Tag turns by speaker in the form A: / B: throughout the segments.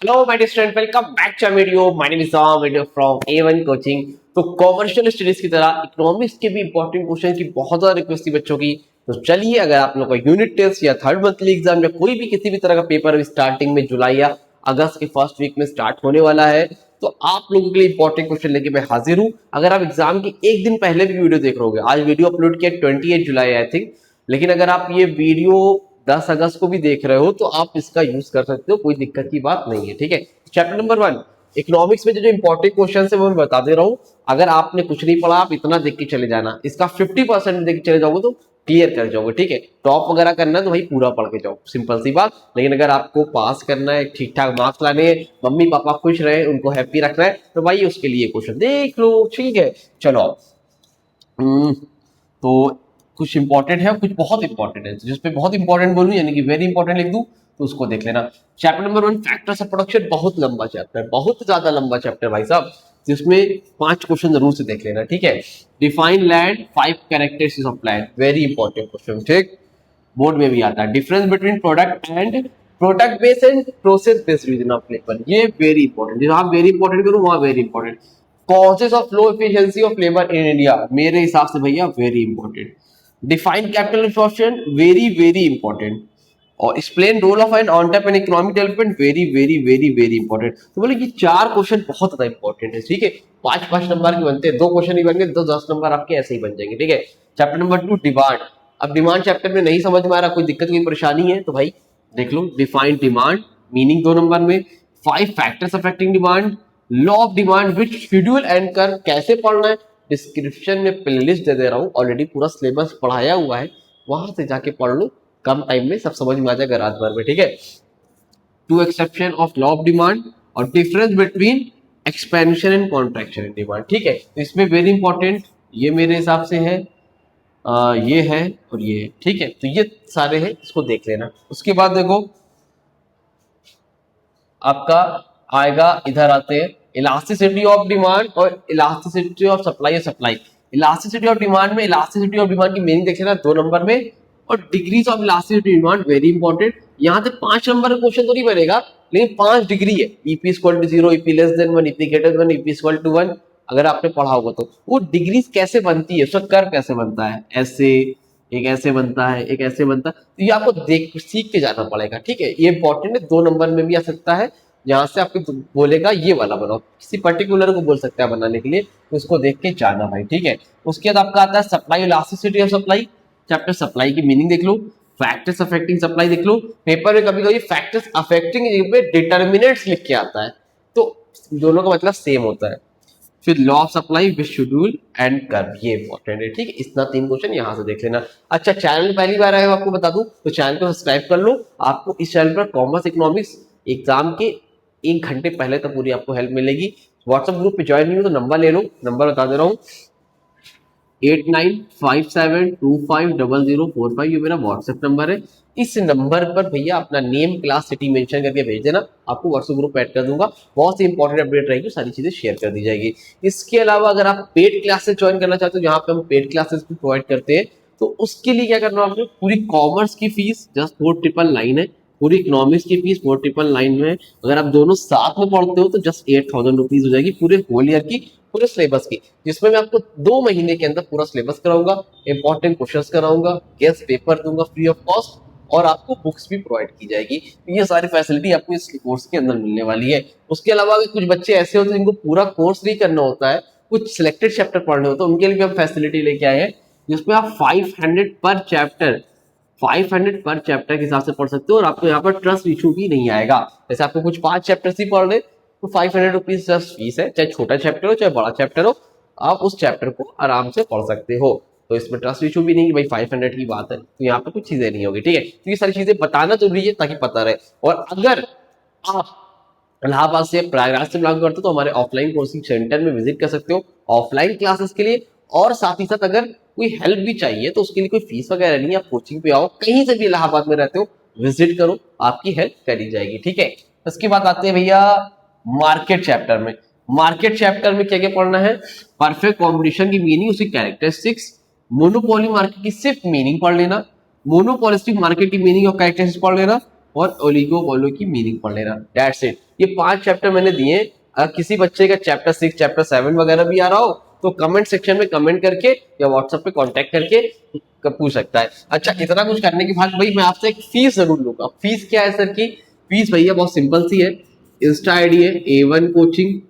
A: Hello my dear student, welcome back to video. My name is Ram, video from A1 coaching. तो commercial studies की तरह economics के भी important question की बहुत ज्यादा रिक्वेस्ट थी बच्चों की। तो चलिए, अगर आप लोग का यूनिट टेस्ट या थर्ड मंथली एग्जाम या कोई भी किसी भी तरह का पेपर स्टार्टिंग में जुलाई या अगस्त के फर्स्ट वीक में स्टार्ट होने वाला है, तो आप लोगों के लिए इंपॉर्टेंट क्वेश्चन लेके मैं हाजिर हूँ। अगर आप एग्जाम के एक दिन पहले भी वीडियो देख रहे होगे, आज वीडियो अपलोड किया 28 जुलाई आई थिंक, लेकिन अगर आप ये वीडियो 10 अगस्त को भी देख रहे हो तो आप इसका यूज कर सकते हो, कोई दिक्कत की बात नहीं है। ठीक है, चैप्टर नंबर 1 इकोनॉमिक्स में जो इंपॉर्टेंट क्वेश्चन है वो मैं बता दे रहा हूँ। अगर आपने कुछ नहीं पढ़ा, आप इतना देख के चले जाना, इसका 50% देख के चले जाओगे तो क्लियर कर जाओगे। ठीक है, टॉप वगैरह करना है तो भाई पूरा पढ़ के जाओ, सिंपल सी बात। लेकिन अगर आपको पास करना है, ठीक ठाक मार्क्स लाने हैं, मम्मी पापा खुश रहे, उनको हैप्पी रखना है, तो भाई उसके लिए क्वेश्चन देख लो। ठीक है, चलो। तो कुछ इंपॉर्टेंट है, कुछ बहुत इंपॉर्टेंट है। जिसपे बहुत इंपॉर्टेंट बोलूं यानी कि वेरी इंपॉर्टेंट लिख दूं तो उसको देख लेना। Chapter number 1 factors of production, बहुत लंबा चैप्टर, बहुत ज्यादा लंबा चैप्टर भाई साहब, जिसमें 5 क्वेश्चन जरूर से देख लेना। ठीक है, define land, 5 characteristics of land, very important question. ठीक, बोर्ड में भी आता है। Difference between product based and process based reason of labour, ये वेरी इंपॉर्टेंट। जहां वेरी इंपॉर्टेंट करूं वहां very important. Causes of low efficiency of labour in India, मेरे हिसाब से भैया very important. Define capital absorption, very very important. और explain role of an entrepreneur in economic development, very very very very important. तो बोले ये 4 question बहुत ज्यादा इंपॉर्टेंट है। ठीक है, 5-5 नंबर के बनते हैं, 2 क्वेश्चन ही बन गए तो 10 नंबर आपके ऐसे ही बन जाएंगे। ठीक है, चैप्टर नंबर 2 डिमांड। अब डिमांड चैप्टर में नहीं समझ में आ रहा, कोई दिक्कत कोई परेशानी है तो भाई देख लो। डिफाइन डिमांड, मीनिंग 2 नंबर में। 5 factors affecting demand, law of demand which schedule and कर, कैसे पढ़ना है डिस्क्रिप्शन में प्लेलिस्ट दे दे रहा हूँ, ऑलरेडी पूरा सिलेबस पढ़ाया हुआ है, वहां से जाके पढ़ लो, कम टाइम में सब समझ में आ जाएगा रात भर में। ठीक है, 2 exception of law of demand और difference between expansion and contraction in demand. ठीक है, तो इसमें वेरी इंपॉर्टेंट ये मेरे हिसाब से है, ये है और ये है। ठीक है, तो ये सारे हैं, इसको देख लेना। उसके बाद देखो आपका आएगा, इधर आते हैं इलास्टिसिटी ऑफ डिमांड और elasticity of supply. Supply elasticity of demand में इलास्टिसिटी ऑफ डिमांड की मीनिंग देख लेना 2 नंबर में। और degrees of elasticity demand, very important. यहाँ से 5 नंबर का क्वेश्चन तो नहीं बनेगा, लेकिन 5 डिग्री है। EP equal to 0, EP less than 1, EP greater than 1, EP equal to 1। अगर आपने पढ़ा होगा तो वो डिग्रीज कैसे बनती है, उसका कर्व कैसे बनता है, ऐसे एक ऐसे बनता है, एक ऐसे बनता है, तो ये आपको देख सीख के जाना पड़ेगा। ठीक है, ये इंपॉर्टेंट है, 2 नंबर में भी आ सकता है। यहाँ से आपको बोलेगा ये वाला बनाओ, किसी पर्टिकुलर को बोल सकता है बनाने के लिए, तो इसको देख के जाना भाई। ठीक है, उसके बाद आपका आता है supply, elasticity of supply. Chapter supply की मीनिंग देख लो, फैक्टर्स अफेक्टिंग सप्लाई देख लो। पेपर में कभी कभी फैक्टर्स अफेक्टिंग पे डिटर्मिनेंट्स लिख के आता है, तो दोनों का मतलब सेम होता है। फिर law of supply with schedule and curve, ये इंपॉर्टेंट है। ठीक है, इतना 3 क्वेश्चन यहाँ से देख लेना। अच्छा, चैनल पहली बार आए हो आपको बता दूं तो चैनल को सब्सक्राइब कर लो। आपको इस चैनल पर कॉमर्स इकोनॉमिक्स एग्जाम के 1 घंटे पहले तक पूरी आपको हेल्प मिलेगी। व्हाट्सएप ग्रुप पे ज्वाइन नहीं हो तो नंबर ले लो, नंबर बता दे रहा हूँ 8957250045, ये मेरा व्हाट्सएप नंबर है। इस नंबर पर भैया अपना नेम, क्लास, सिटी मेंशन करके भेज देना, आपको व्हाट्सएप ग्रुप ऐड कर दूंगा। बहुत सी इंपॉर्टेंट अपडेट रहेगी, सारी चीजें शेयर कर दी जाएगी। इसके अलावा अगर आप पेड क्लासेस ज्वाइन करना चाहते हो, जहाँ पे हम पेड क्लासेस भी प्रोवाइड करते हैं, तो उसके लिए क्या करना है आपको, पूरी कॉमर्स की फीस जस्ट 4999 है, पूरी इकोनॉमिक्स की फीस 4999 में। अगर आप दोनों साथ में पढ़ते हो तो जस्ट 8000 रुपीज हो जाएगी पूरे होल ईयर की, पूरे सिलेबस की, जिसमें मैं आपको 2 महीने के अंदर पूरा सिलेबस कराऊंगा, इंपॉर्टेंट क्वेश्चंस कराऊंगा, गेस्ट पेपर दूंगा फ्री ऑफ कॉस्ट, और आपको बुक्स भी प्रोवाइड की जाएगी। ये सारी फैसिलिटी आपको इस कोर्स के अंदर मिलने वाली है। उसके अलावा अगर कुछ बच्चे ऐसे होते हैं जिनको पूरा कोर्स नहीं करना होता है, कुछ सिलेक्टेड चैप्टर पढ़ने होते हैं, उनके लिए भी हम फैसिलिटी लेके आए हैं, जिसमें आप 500 पर चैप्टर, 500 पर चैप्टर के हिसाब से पढ़ सकते हो, और आपको यहाँ पर ट्रस्ट इशू भी नहीं आएगा। जैसे आपको कुछ 5 चैप्टर्स ही पढ़ ले तो 500 रुपीज जस्ट फीस है, चाहे छोटा चैप्टर हो चाहे बड़ा चैप्टर हो, आप उस चैप्टर को आराम से पढ़ सकते हो। तो इसमें ट्रस्ट इशू भी नहीं कि भाई 500 की बात है, तो यहाँ पे कुछ चीजें नहीं होगी। ठीक है, तो ये सारी चीजें बताना जरूरी है ताकि पता रहे। और अगर आप इलाहाबाद से, प्रयागराज से बिलोंग करते हो तो हमारे ऑफलाइन कोचिंग सेंटर में विजिट कर सकते हो ऑफलाइन क्लासेस के लिए। और साथ ही साथ अगर कोई हेल्प भी चाहिए तो उसके लिए कोई फीस वगैरह नहीं है, आप कोचिंग पे आओ, कहीं से भी इलाहाबाद में रहते हो विजिट करो, आपकी हेल्प करी जाएगी। ठीक है, उसके बाद आते हैं भैया मार्केट चैप्टर में। मार्केट चैप्टर में क्या क्या पढ़ना है, परफेक्ट कॉम्पिटिशन की मीनिंग, उसकी कैरेक्टरिस्टिक्स, मोनोपोली मार्केट की सिर्फ मीनिंग पढ़ लेना, मोनोपोलिस्टिक मार्केट की मीनिंग और कैरेक्टरिस्टिक्स पढ़ लेना, और ओलिगोपोली की मीनिंग पढ़ लेना, दैट्स इट। ये 5 चैप्टर मैंने दिए। अगर किसी बच्चे का चैप्टर 6 चैप्टर 7 वगैरह भी आ रहा हो तो कमेंट सेक्शन में कमेंट करके या व्हाट्सएप पे कांटेक्ट करके पूछ सकता है। अच्छा, इतना कुछ करने के बाद भाई मैं आपसे एक फीस जरूर लूंगा। फीस क्या है सर की? फीस भैया बहुत सिंपल सी है। इंस्टा आईडी है A1 कोचिंग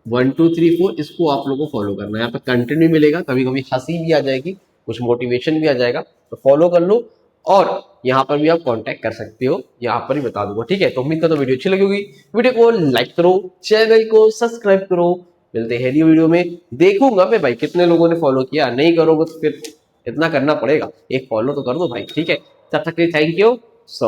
A: 1234, इसको आप लोगों को फॉलो करना है। यहाँ पे कंटेंट भी मिलेगा, कभी कभी हंसी भी आ जाएगी, कुछ मोटिवेशन भी आ जाएगा, तो फॉलो कर लो। और यहाँ पर भी आप कांटेक्ट कर सकते हो, यहाँ पर ही बता दूंगा, ठीक है। तो उम्मीद करता हूँ वीडियो अच्छी लगी होगी। वीडियो को लाइक करो, चैनल को सब्सक्राइब करो। मिलते हैं न्यू वीडियो में। देखूंगा मैं भाई कितने लोगों ने फॉलो किया, नहीं करोगे तो फिर इतना करना पड़ेगा, एक फॉलो तो कर दो भाई, ठीक है। तब तक के लिए थैंक यू सो मच।